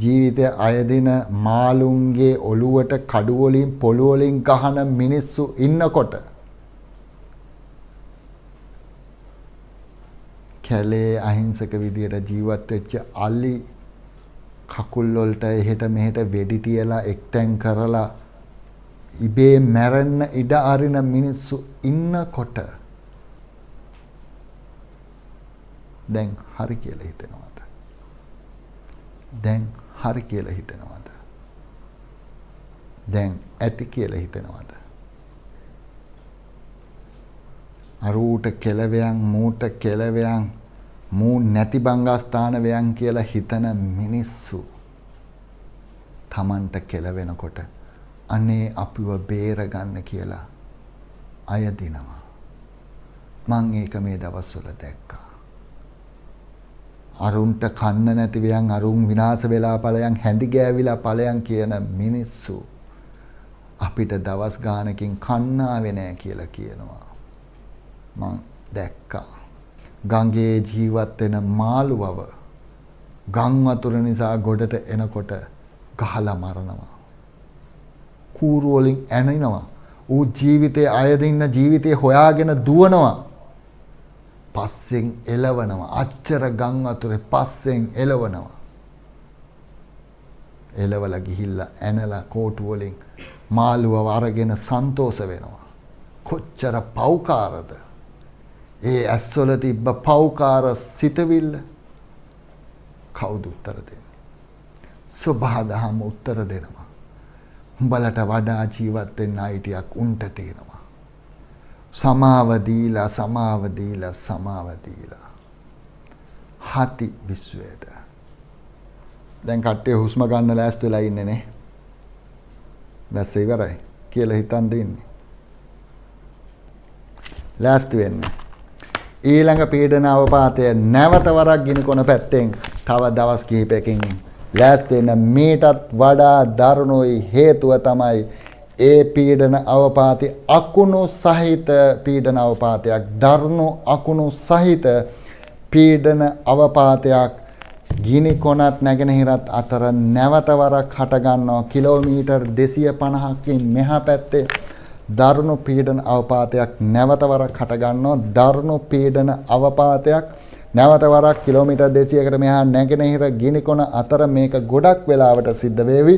ජීවිතය අයදින මාළුන්ගේ ඔළුවට කඩු වලින් පොළු වලින් ගහන මිනිස්සු ඉන්නකොට කැලේ අහිංසක විදියට ජීවත් වෙච්ච අලි කකුල් වලට එහෙට මෙහෙට වෙඩි තියලා එක්තැන් කරලා ඉබේ මැරෙන්න ඉඩ අරින මිනිස්සු ඉන්නකොට දැන් හරි කියලා හිතෙනවද? දැන් හරි කියලා හිතෙනවද? දැන් ඇති කියලා හිතෙනවද? අරූට කෙලවයන් මූට කෙලවයන් මූ නැති බංගස්ථාන වයන් කියලා හිතන මිනිස්සු Tamanට කෙලවෙනකොට අනේ අපිව බේර ගන්න කියලා අයදිනවා. මං ඒක මේ දවස්වල දැක්කා. අරුන්ට කන්න නැති වයන් අරුන් විනාශ වෙලා ඵලයන් හැඳි ගෑවිලා ඵලයන් කියන මිනිස්සු අපිට දවස් ගානකින් කන්නාවේ නැහැ කියලා කියනවා. මං දැක්කා. ගංගේ ජීවත් වෙන මාළුවව ගම් වතුර නිසා ගොඩට එනකොට ගහලා මරනවා. කූරු වලින් ඇනිනවා. ඌ ජීවිතේ අයදින්න ජීවිතේ හොයාගෙන දුවනවා. පස්සෙන් එලවනවා. අච්චර ගම් වතුරේ පස්සෙන් එලවනවා. එලවලා ගිහිල්ලා ඇනලා කෝටු වලින් මාළුවව අරගෙන සන්තෝෂ වෙනවා. කොච්චර පව්කාරද? ඒ ඇස්වල තිබ්බ පව්කාර සිතවිල්ල කවුද උත්තර දෙන්නේ? සබහාදහම උත්තර දෙනවා. උඹලට වඩා ජීවත් වෙන්න අයිතියක් උන්ට තියෙනවා. සමාව දීලා සමාව දීලා සමාව දීලා හති විශ්වයට. දැන් කට්ටිය හුස්ම ගන්න ලෑස්ති වෙලා ඉන්නේ නේ. දැස් ඉවරයි කියලා හිතන් දෙන්නේ. ලෑස්ති වෙන්න. ඊළඟ පීඩන අවපාතය නැවත වරක් ගිනිකොන පැත්තෙන් තව දවස් කිහිපයකින් ලෑස්ති වෙන මීටත් වඩා දරුණුයි. හේතුව තමයි ඒ පීඩන අවපාතය අකුණු සහිත පීඩන අවපාතයක්. දරුණු අකුණු සහිත පීඩන අවපාතයක් ගිනිකොනත් නැගෙනහිරත් අතර නැවත වරක් හට ගන්නවා. කිලෝමීටර් 250කින් මෙහා පැත්තේ දරුණු පීඩන අවපාතයක් නැවත වරක් හට ගන්නවා. දරුණු පීඩන අවපාතයක් නැවත වරක් කිලෝමීටර් 200කට මෙහා නැගෙනහිර ගිනිකොන අතර මේක ගොඩක් වෙලාවට සිද්ධ වේවි.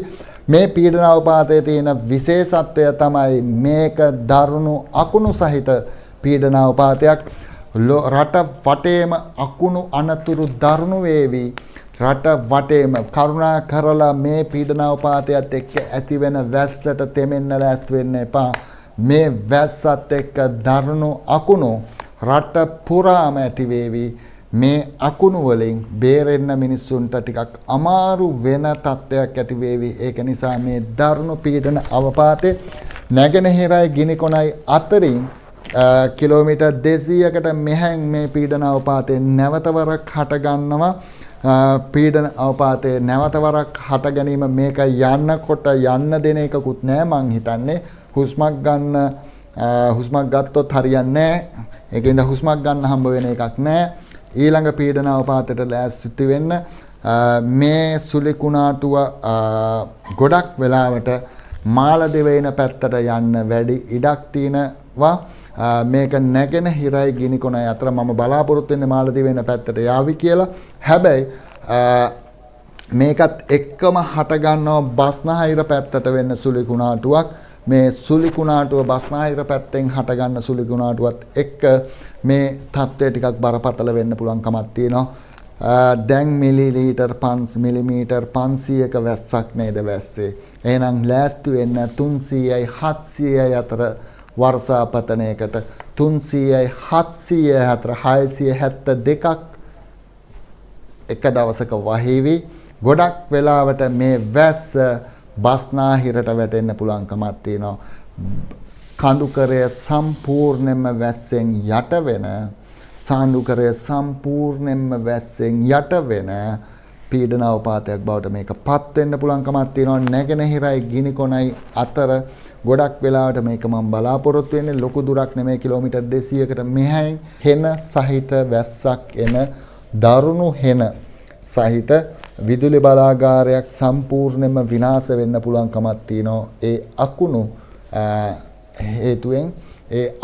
මේ පීඩන අවපාතයේ තියෙන විශේෂත්වය තමයි මේක දරුණු අකුණු සහිත පීඩන අවපාතයක්. රට වටේම අකුණු අනතුරු දරුණු වේවි. රට වටේම කරුණා කරලා මේ පීඩන අවපාතයත් එක්ක ඇතිවෙන වැස්සට තෙමෙන්න ලෑස්ති වෙන්න එපා. මේ වැස්සත් එක්ක දරුණු අකුණු රට පුරාම ඇති වේවි. මේ අකුණු වලින් බේරෙන්න මිනිස්සුන්ට ටිකක් අමාරු වෙන තත්ත්වයක් ඇති වේවි. ඒක නිසා මේ දරුණු පීඩන අවපාතේ නැගෙනහිරයි ගිනිකොනයි අතරින් කිලෝමීටර් 200කට මෙහෙන් මේ පීඩන අවපාතේ නැවතවරක් හට ගන්නවා. පීඩන අවපාතේ නැවතවරක් හට ගැනීම මේක යන්නකොට යන්න දෙන එකකුත් නෑ. මං හිතන්නේ හුස්මක් ගත්තොත් හරියන්නේ නෑ. ඒකින්ද හුස්මක් ගන්න හම්බ වෙන එකක් නෑ. ඊළඟ පීඩන අවපාතයට ලෑස්ති වෙන්න. මේ සුලි කුණාටුව ගොඩක් වෙලාවට මාලදිවයින පැත්තට යන්න වැඩි ඉඩක් තියෙනවා. මේක නැගෙනහිරයි ගිනිකොනයි අතර මම බලාපොරොත්තු වෙන්නේ මාලදිවයින පැත්තට යාවි කියලා. හැබැයි මේකත් එක්කම හට ගන්නවා බස්නාහිර පැත්තට වෙන්න සුලි කුණාටුවක්. මේ සුලි කුණාටුව බස්නාහිර පැත්තෙන් හට ගන්න සුලි කුණාටුවත් එක්ක මේ තත්ත්වය ටිකක් බරපතල වෙන්න පුළුවන් කමක් තියෙනවා. දැන් මිලිලීටර් 500 500ක වැස්සක් නේද වැස්සේ. එහෙනම් ලෑස්ති වෙන්න 300යි 700යි අතර වර්ෂාපතන එකට 300යි 700යි අතර 672ක් එක දවසක වහිවි. ගොඩක් වෙලාවට මේ වැස්ස බස්නාහිරට වැටෙන්න පුළුවන්කමක් තියෙනවා. කඳුකරය සම්පූර්ණයෙන්ම වැස්සෙන් යට වෙන සාඳුකරය සම්පූර්ණයෙන්ම වැස්සෙන් යට වෙන පීඩන අවපාතයක් බවට මේක පත් වෙන්න පුළුවන්කමක් තියෙනවා. නැගෙනහිරයි ගිනිකොනයි අතර ගොඩක් වෙලාවට මේක මම බලාපොරොත්තු වෙන්නේ ලොකු දුරක් නෙමෙයි කිලෝමීටර් 200කට මෙහායින් හෙන සහිත වැස්සක් එන දරුණු හෙන සහිත විදුලි බලාගාරයක් සම්පූර්ණයෙන්ම විනාශ වෙන්න පුළුවන් කමක් තියෙනවා. ඒ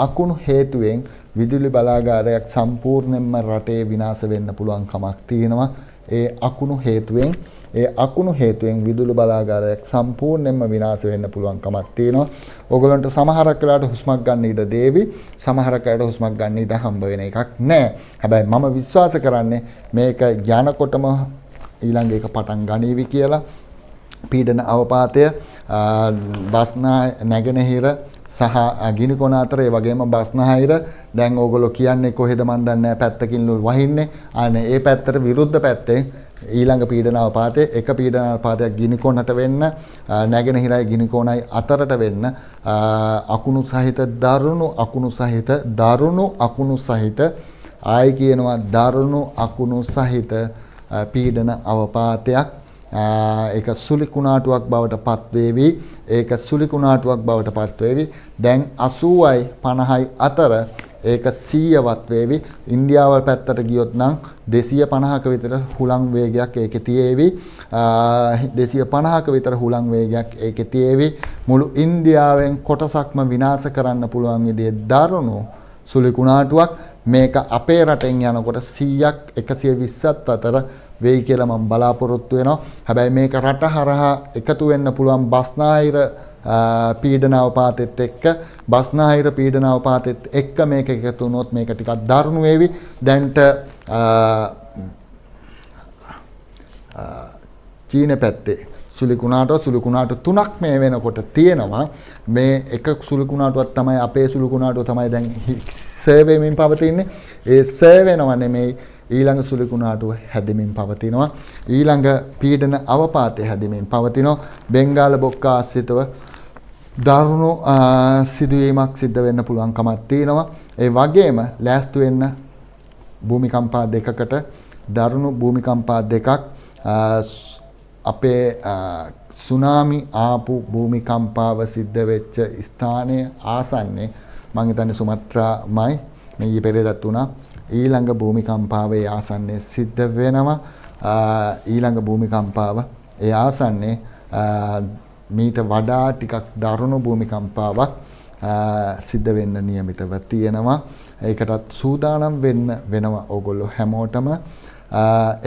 අකුණු හේතුවෙන් විදුලි බලාගාරයක් සම්පූර්ණයෙන්ම රටේ විනාශ වෙන්න පුළුවන් කමක් තියෙනවා. ඒ අකුණු හේතුවෙන් විදුලි බලාගාරයක් සම්පූර්ණයෙන්ම විනාශ වෙන්න පුළුවන් කමක් තියෙනවා. ඕගොල්ලන්ට සමහරක් වෙලාවට හුස්මක් ගන්න ඉඩ දේවි. සමහරක් වෙලාවට හුස්මක් ගන්න ඉඩ හම්බ වෙන එකක් නෑ. හැබැයි මම විශ්වාස කරන්නේ මේක යනකොටම ඊළඟ එක පටන් ගනීවි කියලා. පීඩන අවපාතය නැගෙනහිර සහ ගිනිකොන අතර ඒ වගේම බස්නාහිර දැන් ඕගොල්ලෝ කියන්නේ කොහෙද මන් දන්නේ නැහැ පැත්තකින් වහින්නේ. අනේ ඒ පැත්තට විරුද්ධ පැත්තේ ඊළඟ පීඩන අවපාතයේ එක පීඩන අවපාතයක් ගිනිකොනට වෙන්න නැගෙනහිරයි ගිනිකොනයි අතරට වෙන්න අකුණු සහිත දරුණු අකුණු සහිත ආයි කියනවා දරුණු අකුණු සහිත පීඩන අවපාතයක් ඒක සුළි කුණාටුවක් බවට පත්වේවි. දැන් 80යි 50යි අතර ඒක 100වත් වේවි. ඉන්දියාව පැත්තට ගියොත් නම් 250ක විතර හුලං වේගයක් ඒකේ තියේවි. 250ක විතර හුලං වේගයක් ඒකේ තියේවි. මුළු ඉන්දියාවෙන් කොටසක්ම විනාශ කරන්න පුළුවන් විදිහේ දරුණු සුළි කුණාටුවක් මේක අපේ රටෙන් යනකොට 100ක් 120ත් අතර වෙයි කියලා මම බලාපොරොත්තු වෙනවා. හැබැයි මේක රට හරහා එකතු වෙන්න පුළුවන් බස්නාහිර පීඩන අවපාතෙත් එක්ක මේක එකතු වුණොත් මේක ටිකක් දරුණු වේවි. දැන්ට චීන පැත්තේ සුළි කුණාටු තුනක් මේ වෙනකොට තියෙනවා. මේ එක සුළි කුණාටුවක් තමයි අපේ සුළි කුණාටුව තමයි දැන් සර්වේමින් පවතින්නේ. ඒ සර්වේනව නෙමෙයි ඊළඟ සුළි කුණාටුව හැදෙමින් පවතිනවා. ඊළඟ පීඩන අවපාතය හැදෙමින් පවතිනවා. බෙන්ගාල බොක්ක ආශ්‍රිතව දරුණු සිදුවීමක් සිද්ධ වෙන්න පුළුවන් කමක් තියෙනවා. ඒ වගේම ලෑස්ති වෙන්න භූමිකම්පා දෙකකට දරුණු භූමිකම්පා දෙකක් අපේ සුනාමි ආපු භූමිකම්පාව සිද්ධ වෙච්ච ස්ථානයේ ආසන්නේ මම හිතන්නේ සුමත්‍රාමයි මේ ඊපෙරේදත් උනා. ඊළඟ භූමිකම්පාවේ ආසන්නේ සිද්ධ වෙනවා. ඊළඟ භූමිකම්පාව ඒ ආසන්නේ මීට වඩා ටිකක් දරුණු භූමිකම්පාවක් සිද්ධ වෙන්න නියමිතව තියෙනවා. ඒකටත් සූදානම් වෙනවා ඕගොල්ලෝ හැමෝටම.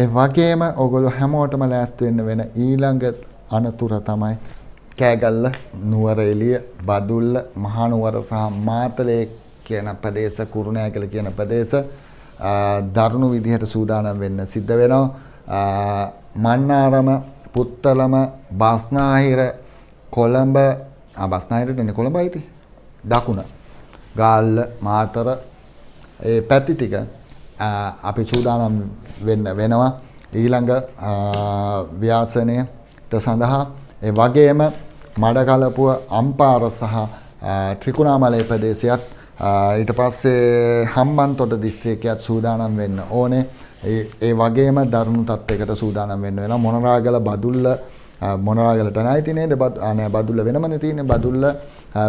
ඒ වගේම ඕගොල්ලෝ හැමෝටම ලෑස්ති වෙන්න වෙන ඊළඟ අනතුර තමයි කෑගල්ල, නුවරඑළිය, බදුල්ල, මහනුවර සහ මාතලේ කියන ප්‍රදේශ, කුරුණෑගල කියන ප්‍රදේශ දරුණු විදිහට සූදානම් වෙන්න සිද්ධ වෙනවා. මන්නාරම, පුත්තලම, බස්නාහිර, කොළඹ, බස්නාහිරට එන්නේ කොළඹයි ති. දකුණ, ගාල්ල, මාතර ඒ පැති ටික අපි සූදානම් වෙනවා ඊළඟ ව්‍යාසනයට සඳහා. ඒ වගේම මඩකලපුව, අම්පාර සහ ත්‍රිකුණාමලය ප්‍රදේශයත් ඊට පස්සේ හම්බන්තොට දිස්ත්‍රික්කයත් සූදානම් වෙන්න ඕනේ. ඒ වගේම දරුණු තත්යකට සූදානම් වෙන්න වෙනවා. මොනරාගල, බදුල්ල, මොනරාගලට නැයි තියනේද? නෑ, බදුල්ල වෙනමනේ තියෙන්නේ. බදුල්ල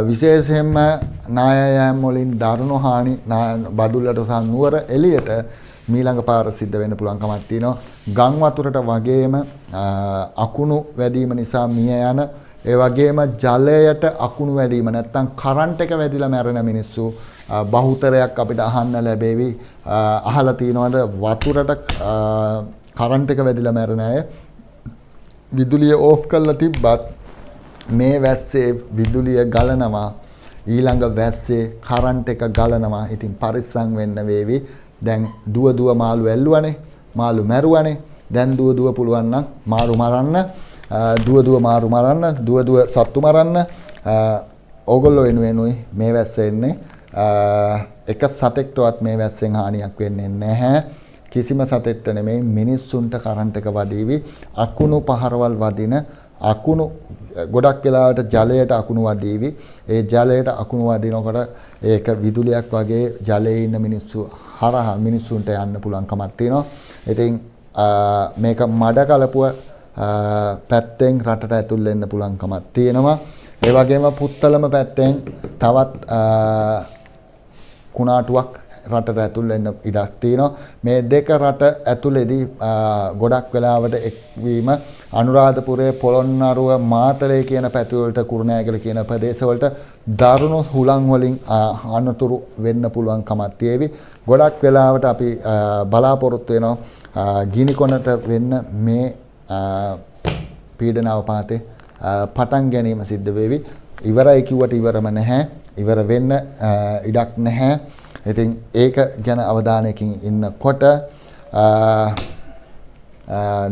විශේෂයෙන්ම නායයන් වලින් දරුණු හානි බදුල්ලට සහ නුවර එළියට මීළඟ පාර සිද්ධ වෙන්න පුළුවන් කමක් තියෙනවා. ගම් වතුරට වගේම අකුණු වැඩිම නිසා මිය යන, ඒ වගේම ජලයට අකුණු වැඩිම නැත්තම් කරන්ට් එක වැදිලා මැරෙන මිනිස්සු බහුතරයක් අපිට අහන්න ලැබෙවි. අහලා තියෙනවද වතුරට කරන්ට් එක වැදිලා මැරෙන අය? විදුලිය ඕෆ් කරලා තිබ්බත් මේ වැස්සේ විදුලිය ගලනවා, ඊළඟ වැස්සේ කරන්ට් එක ගලනවා. ඉතින් පරිස්සම් වෙන්න වේවි. දැන් දුව මාළු ඇල්ලුවනේ, මාළු මැරුවනේ. දැන් දුව පුළුවන් නම් මාරු මරන්න, මාරු මරන්න, සත්තු මරන්න. ඕගොල්ලෝ වෙනුවෙනුයි මේ වැස්ස එන්නේ. එක සතෙක්ටවත් මේ වැස්සෙන් හානියක් වෙන්නේ නැහැ. කිසිම සතෙක්ට නෙමෙයි, මිනිස්සුන්ට කරන්ට් එක වදීවි. අකුණු පහරවල් වදින අකුණු ගොඩක් වෙලාවට ජලයට අකුණු වදීවි. ඒ ජලයට අකුණු වදිනකොට ඒක විදුලියක් වගේ ජලයේ ඉන්න මිනිස්සු හරහා මිනිස්සුන්ට යන්න පුළුවන් කමක් තියෙනවා. ඉතින් මේක මඩකලපුව පැත්තෙන් රටට ඇතුල් වෙන්න පුළුවන් කමක් තියෙනවා. ඒ වගේම පුත්තලම පැත්තෙන් තවත් කුණාටුවක් රටට ඇතුල් වෙන්න ඉඩක් තියෙනවා. මේ දෙක රට ඇතුලේදී ගොඩක් වෙලාවට එක්වීම අනුරාධපුරයේ පොළොන්නරුව මාතලේ කියන පැති වලට කුරුණෑගල කියන ප්‍රදේශ වලට දරුණු හුලං වලින් අනතුරු වෙන්න පුළුවන් කමක් තියෙවි. ගොඩක් වෙලාවට අපි බලාපොරොත්තු වෙනවා ගිනි කොනට වෙන්න මේ පීඩන අවපාතේ පටන් ගැනීම සිද්ධ වෙවි. ඉවරයි කිව්වට ඉවරම නැහැ. ඉවර වෙන්න ඉඩක් නැහැ. ඉතින් ඒක ගැන අවධානයකින් ඉන්නකොට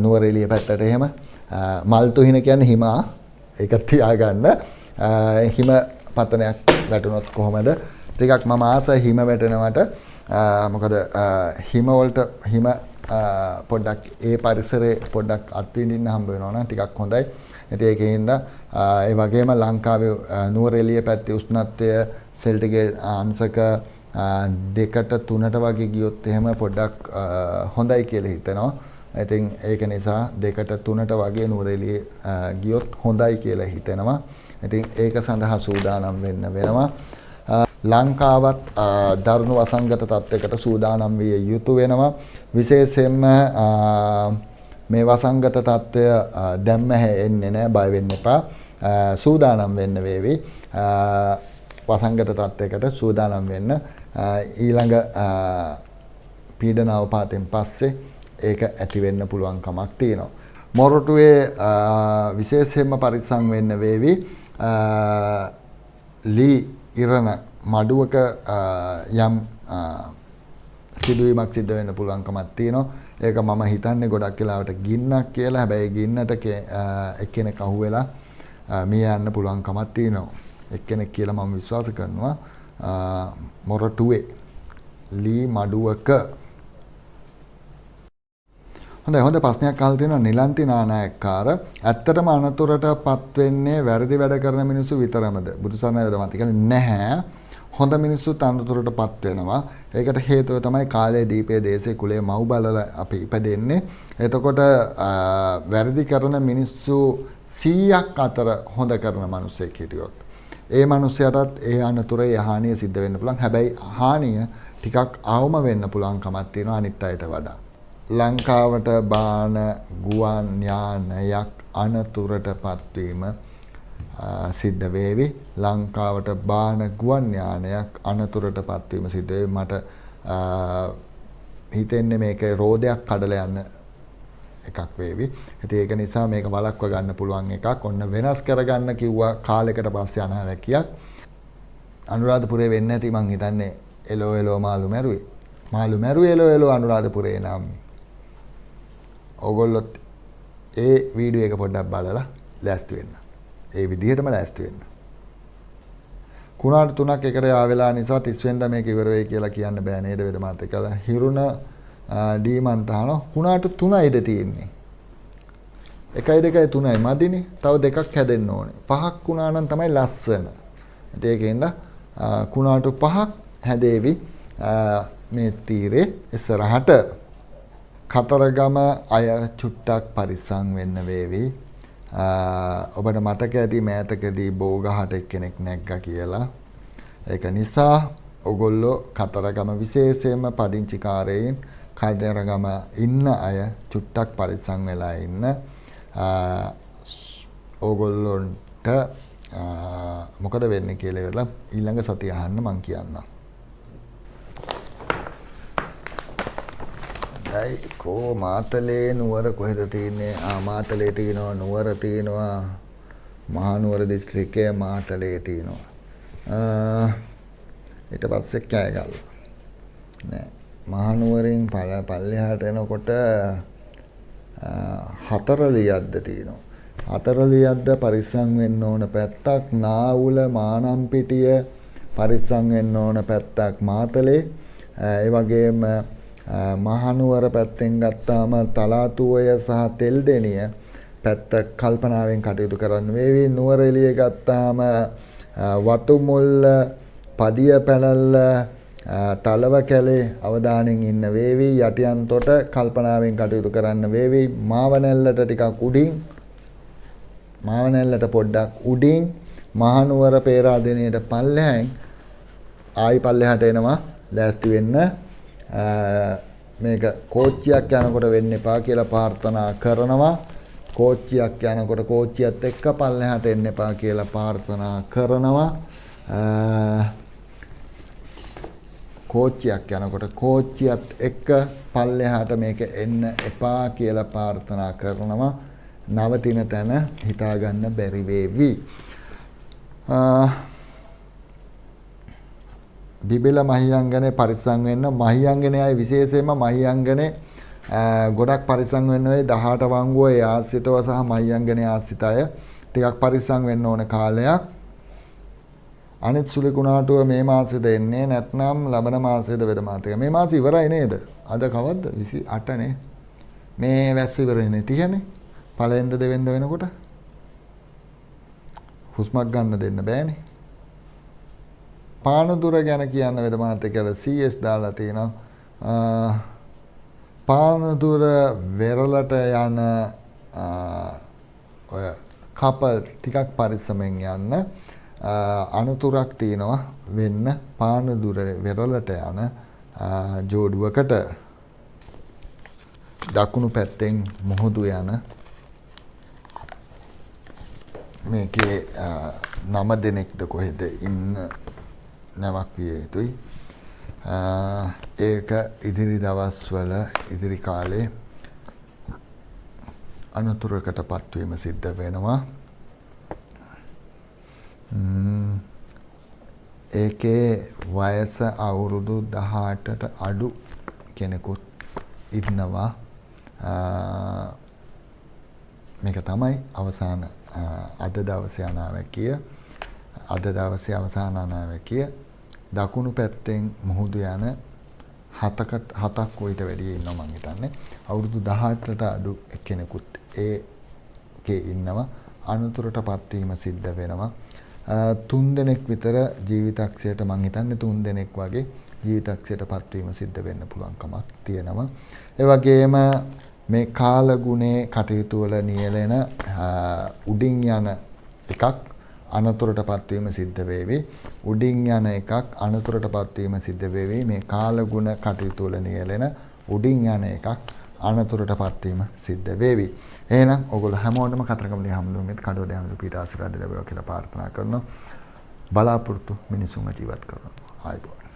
නුවරඑළිය පැත්තට එහෙම මල් තුහින කියන්නේ හිමා. ඒක තියාගන්න. හිම පතනයක් වැටුනොත් කොහොමද? ටිකක් මම ආසයි හිම වැටෙනවට. මොකද හිම වලට හිම පොඩ්ඩක් ඒ පරිසරේ පොඩ්ඩක් අත්විඳින්න හම්බ වෙනවා නම් ටිකක් හොඳයි. ඉතින් ඒකෙන්ද ඒ වගේම ලංකාවේ නුවරඑළිය පැත්තේ උෂ්ණත්වය සෙල්ටිග්‍රේඩ් අංශක 2ට 3ට වගේ ගියොත් එහෙම පොඩ්ඩක් හොඳයි කියලා හිතෙනවා. ඉතින් ඒක නිසා 2ට 3ට වගේ නුවරඑළිය ගියොත් හොඳයි කියලා හිතෙනවා. ඉතින් ඒක සඳහා සූදානම් වෙන්න වෙනවා. ලංකාවත් දරුණු වසංගත තත්යකට සූදානම් විය යුතු වෙනවා. විශේෂයෙන්ම මේ වසංගත තත්ත්වය දැම්ම එන්නේ නැහැ, බය වෙන්න එපා. සූදානම් වෙන්න වේවි. වසංගත තත්ත්වයකට සූදානම් වෙන්න. ඊළඟ පීඩන අවපාතයෙන් පස්සේ ඒක ඇති වෙන්න පුළුවන් කමක් තියෙනවා. මොරටුවේ විශේෂයෙන්ම පරිස්සම් වෙන්න වේවි. ලී ඉරණ මඩුවක යම් සිදුවීමක් සිද්ධ වෙන්න පුළුවන් කමක් තියෙනවා. ඒක මම හිතන්නේ ගොඩක් වෙලාවට ගින්නක් කියලා. හැබැයි ගින්නට එක්කෙනෙක් අහුවෙලා මිය යන්න පුළුවන් කමක් තියෙනවා. එක්කෙනෙක් කියලා මම විශ්වාස කරනවා. මොරටුවේ ලී මඩුවක. හොඳ ප්‍රශ්නයක් අහලා තියෙනවා නිලන්ති නානායක්කාර. ඇත්තටම අනතුරටපත් වෙන්නේ වැරදි වැඩ කරන මිනිස්සු විතරමද? බුදුසරණ යොදමත් කියන්නේ නැහැ. හොඳ මිනිස්සුත් අනතුරටපත් වෙනවා. ඒකට හේතුව තමයි කාලයේ දීපේ දේශේ කුලයේ මව් බලලා අපි ඉපදෙන්නේ. එතකොට වැරදි කරන මිනිස්සු 100ක් අතර හොඳ කරන මිනිස්සෙක් හිටියොත් ඒ මිනිස්සයාටත් ඒ අනතුරේ හානිය සිද්ධ වෙන්න පුළුවන්. හැබැයි හානිය ටිකක් අවම වෙන්න පුළුවන් කමක් තියෙනවා අනිත් අයට වඩා. ලංකාවට බාන ගුවන් යානයක් අනතුරටපත් වීම සිද්ධ වේවි. ලංකාවට බාන ගුවන් යානයක් අනතුරටපත් වීම සිද්ධ වෙයි. මට හිතෙන්නේ මේක රෝදයක් කඩලා යන එකක් වේවි. ඉතින් ඒක නිසා මේක වළක්ව ගන්න පුළුවන් එකක්. ඔන්න වෙනස් කරගන්න කිව්වා කාලයකට පස්සේ අනාවැකියක්. අනුරාධපුරේ වෙන්නේ නැති මං හිතන්නේ එලෝ මාළු මැරුවේ. මාළු මැරුවේ එලෝ අනුරාධපුරේ නම්. ඕගොල්ලොත් ඒ වීඩියෝ එක පොඩ්ඩක් බලලා ලෑස්ති වෙන්න. ඒ විදිහටම ලෑස්ති වෙන්න. කුණාටු 3ක් එකට ආවෙලා නිසා 30 වෙනිදා මේක ඉවර වෙයි කියලා කියන්න බෑ නේද වේද මාත් එක්කලා. හිරුණ ඩීමන්තාන කුණාටු 3යිද තියෙන්නේ. 1යි 2යි 3යි මදිනේ. තව දෙකක් හැදෙන්න ඕනේ. 5ක් වුණා නම් තමයි ලස්සන. ඒකෙන්ද කුණාටු 5ක් හැදේවි මේ තීරේ ඉස්සරහට. කතරගම අය චුට්ටක් පරිස්සම් වෙන්න වේවි. ඔබට මතක ඇති මෑතකදී බෝගහට එක්කෙනෙක් නැග්ගා කියලා. ඒක නිසා ඔගොල්ලෝ කතරගම විශේෂයෙන්ම පදිංචිකාරයින් කතරගම ඉන්න අය චුට්ටක් පරිස්සම් වෙලා ඉන්න. ඕගොල්ලොන්ට මොකද වෙන්නේ කියලා ඉවරලා ඊළඟ සතිය අහන්න මං කියන්නම්. කෝ මාතලේ නුවර කොහෙද තියෙන්නේ? මාතලේ තියෙනවා, නුවර තියෙනවා, මහනුවර දිස්ත්‍රික්කයේ මාතලේ තියෙනවා. ඊට පස්සේ කෑගල්ල නෑ. මහනුවරින් පල්ලෙහාට එනකොට හතරලියද්ද තියෙනවා. හතරලියද්ද පරිස්සම් වෙන්න ඕන පැත්තක්. නාවුල මානම්පිටිය පරිස්සම් වෙන්න ඕන පැත්තක් මාතලේ. ඒ වගේම මහනුවර පැත්තෙන් ගත්තාම තලාතුවය සහ තෙල්දෙනිය පැත්ත කල්පනාවෙන් කටයුතු කරන්න වේවි. නුවරඑළිය ගත්තාම වතුමුල්ල, පදිය පැලල්ල, තලව කැලේ අවධානයෙන් ඉන්න වේවි. යටියන්තොට කල්පනාවෙන් කටයුතු කරන්න වේවි. මාවනැල්ලට ටිකක් උඩින්, මාවනැල්ලට පොඩ්ඩක් උඩින්, මහනුවර පේරාදෙනියට පල්ලෙහායින් ආයි පල්ලෙහාට එනවා ලෑස්ති වෙන්න. මේක කෝච්චියක් යනකොට වෙන්න එපා කියලා ප්‍රාර්ථනා කරනවා. කෝච්චියක් යනකොට කෝච්චියත් එක්ක පල්ලෙහාට එන්න එපා කියලා ප්‍රාර්ථනා කරනවා. කෝච්චියක් යනකොට කෝච්චියත් එක්ක පල්ලෙහාට මේක එන්න එපා කියලා ප්‍රාර්ථනා කරනවා. නවතින තැන හිතා ගන්න බැරි වේවි. බිබිල මහියංගනේ පරිස්සම් වෙන්න. මහියංගනේ අය විශේෂයෙන්ම මහියංගනේ ගොඩක් පරිස්සම් වෙන්න වෙයි 18 වංගුව ඒ ආශ්‍රිතව සහ මහියංගනේ ආශ්‍රිත අය ටිකක් පරිස්සම් වෙන්න ඕන කාලයක්. අනිත් සුළි කුණාටුව මේ මාසෙද එන්නේ නැත්නම් ලබන මාසෙද වෙද මාතක. මේ මාසෙ ඉවරයි නේද? අද කවද්ද? 28 නේ. මේ වැස්ස ඉවරයිනේ 30 නේ. පළවෙනිද දෙවෙනිද වෙනකොට හුස්මක් ගන්න දෙන්න බෑනේ. පානදුර ගැන කියන්න වෙද මාතක කියලා CS දාලා තිනවා. පානදුර වෙරළට යන ඔය කපල් ටිකක් පරිස්සමෙන් යන්න. අනුතුරක් තියෙනවා වෙන්න පානදුර වෙරළට යන ජෝඩුවකට දකුණු පැත්තෙන් මුහුදු යන මේකේ 9 දෙනෙක්ද කොහෙද ඉන්න නැවක් විය යුතුයි. ඒක ඉදිරි දවස්වල ඉදිරි කාලේ අනුතුරකටපත් වීම සිද්ධ වෙනවා. ඒකේ වයස අවුරුදු 18ට අඩු කෙනෙකුත් ඉන්නවා. මේක තමයි අවසාන අද දවසේ අනාවැකිය. අද දවසේ අවසාන අනාවැකිය දකුණු පැත්තෙන් මුහුදු යන 7ක් කොයිට වැඩිය ඉන්නවා මං හිතන්නේ. අවුරුදු 18ට අඩු කෙනෙකුත් ඒකේ ඉන්නවා. අනුතරටපත් වීම සිද්ධ වෙනවා. 3 දෙනෙක් විතර ජීවිතක්ෂයට මං හිතන්නේ 3 දෙනෙක් වගේ ජීවිතක්ෂයටපත් වීම සිද්ධ වෙන්න පුළුවන් කමක් තියෙනවා. ඒ වගේම මේ කාලගුණේ කටයුතු වල නියැලෙන උඩින් යන එකක් අනතුරටපත් වීම සිද්ධ වේවි. උඩින් යන එකක් අනතුරටපත් වීම සිද්ධ වේවි. මේ කාලගුණ කටයුතු වල නියැලෙන උඩින් යන එකක් අනතුරටපත් වීම සිද්ධ වේවි. එහෙනම් ඔයගොල්ලෝ හැමෝටම කතරගමලේ හැමෝටම කඩෝදේ හැමෝටම පීඨාසීර්වාද ලැබේවා කියලා ප්‍රාර්ථනා කරනවා. බලාපොරොත්තු මිනිසුන්ව ජීවත් කරනවා. ආයිබෝන්.